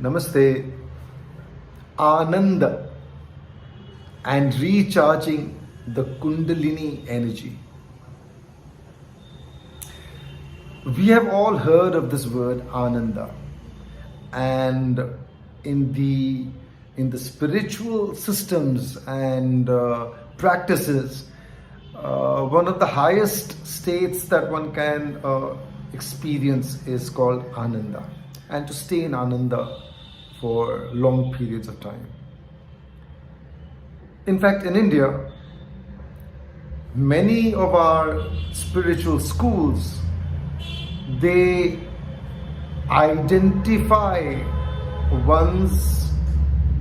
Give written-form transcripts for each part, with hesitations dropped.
Namaste. Ananda and recharging the Kundalini energy. We have all heard of this word Ananda, and in the spiritual systems and practices, one of the highest states that one can experience is called Ananda, and to stay in Ananda for long periods of time. In fact, in India, many of our spiritual schools, they identify one's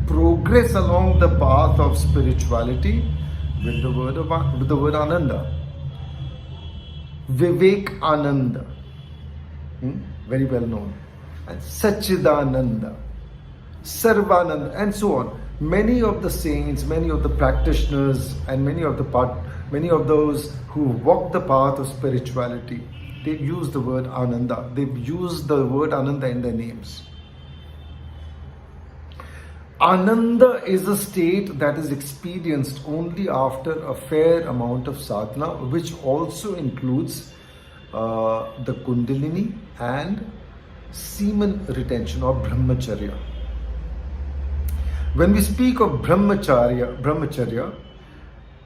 progress along the path of spirituality with the word Ananda. Vivek Ananda, very well known, and Sachidananda, Sarvananda, and so on. Many of the saints, many of the practitioners, and many of those who walk the path of spirituality, they use the word Ananda. They've used the word Ananda in their names. Ananda is a state that is experienced only after a fair amount of sadhana, which also includes the Kundalini and semen retention or brahmacharya. When we speak of brahmacharya,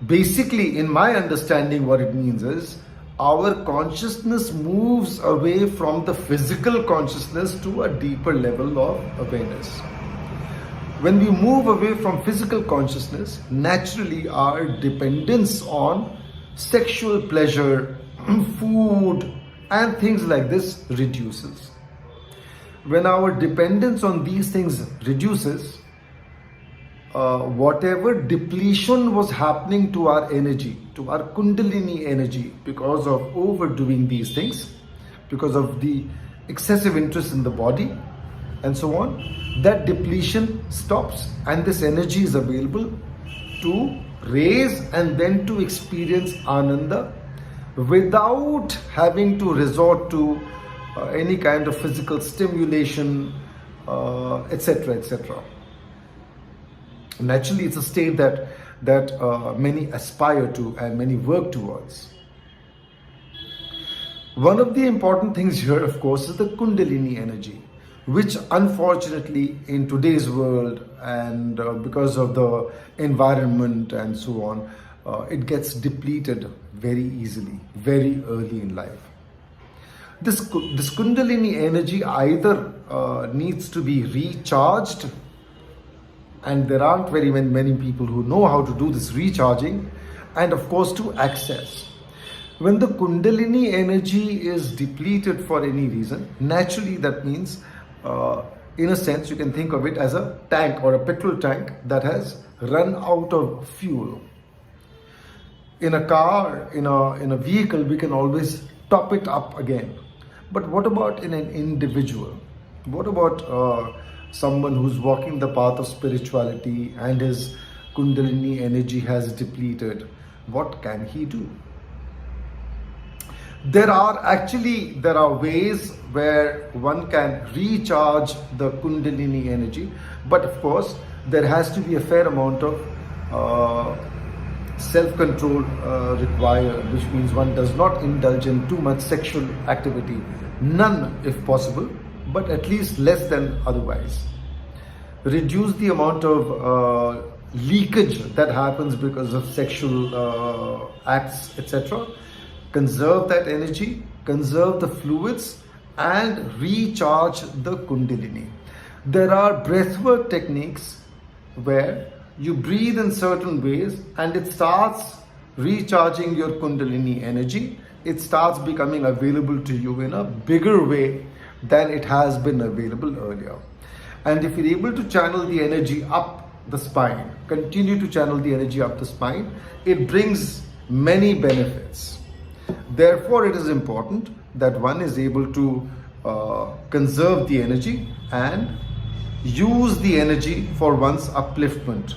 basically, in my understanding, what it means is our consciousness moves away from the physical consciousness to a deeper level of awareness. When we move away from physical consciousness, naturally our dependence on sexual pleasure, food, and things like this reduces. When our dependence on these things reduces, whatever depletion was happening to our energy, to our Kundalini energy, because of overdoing these things, because of the excessive interest in the body and so on, that depletion stops and this energy is available to raise and then to experience Ananda without having to resort to any kind of physical stimulation, etc., etc. Naturally, it's a state that many aspire to and many work towards. One of the important things here, of course, is the Kundalini energy, which unfortunately in today's world and because of the environment and so on, it gets depleted very easily, very early in life. This Kundalini energy either needs to be recharged, and there aren't very many people who know how to do this recharging, and of course to access. When the Kundalini energy is depleted for any reason, naturally that means, in a sense, you can think of it as a tank or a petrol tank that has run out of fuel. In a car, in a vehicle, we can always top it up again. But what about in an individual? What about someone who's walking the path of spirituality and his Kundalini energy has depleted? What can he do? There are ways where one can recharge the Kundalini energy, but of course there has to be a fair amount of self-control required, which means one does not indulge in too much sexual activity, none if possible, but at least less than otherwise. Reduce the amount of leakage that happens because of sexual acts, etc. Conserve that energy, conserve the fluids, and recharge the Kundalini. There are breathwork techniques where you breathe in certain ways and it starts recharging your Kundalini energy. It starts becoming available to you in a bigger way than it has been available earlier. And if you're able to channel the energy up the spine, continue to channel the energy up the spine, it brings many benefits. Therefore, it is important that one is able to conserve the energy and use the energy for one's upliftment.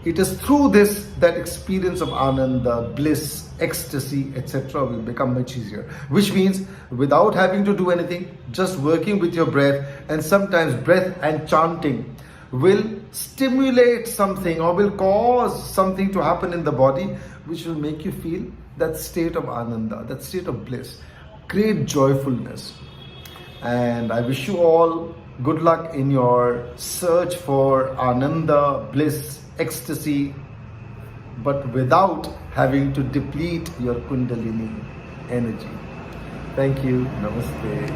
It is through this that experience of Ananda, bliss, ecstasy, etc. will become much easier. Which means without having to do anything, just working with your breath, and sometimes breath and chanting will stimulate something or will cause something to happen in the body, which will make you feel that state of Ananda, that state of bliss, great joyfulness. And I wish you all good luck in your search for Ananda, bliss, ecstasy, but without having to deplete your Kundalini energy. Thank you. Namaste.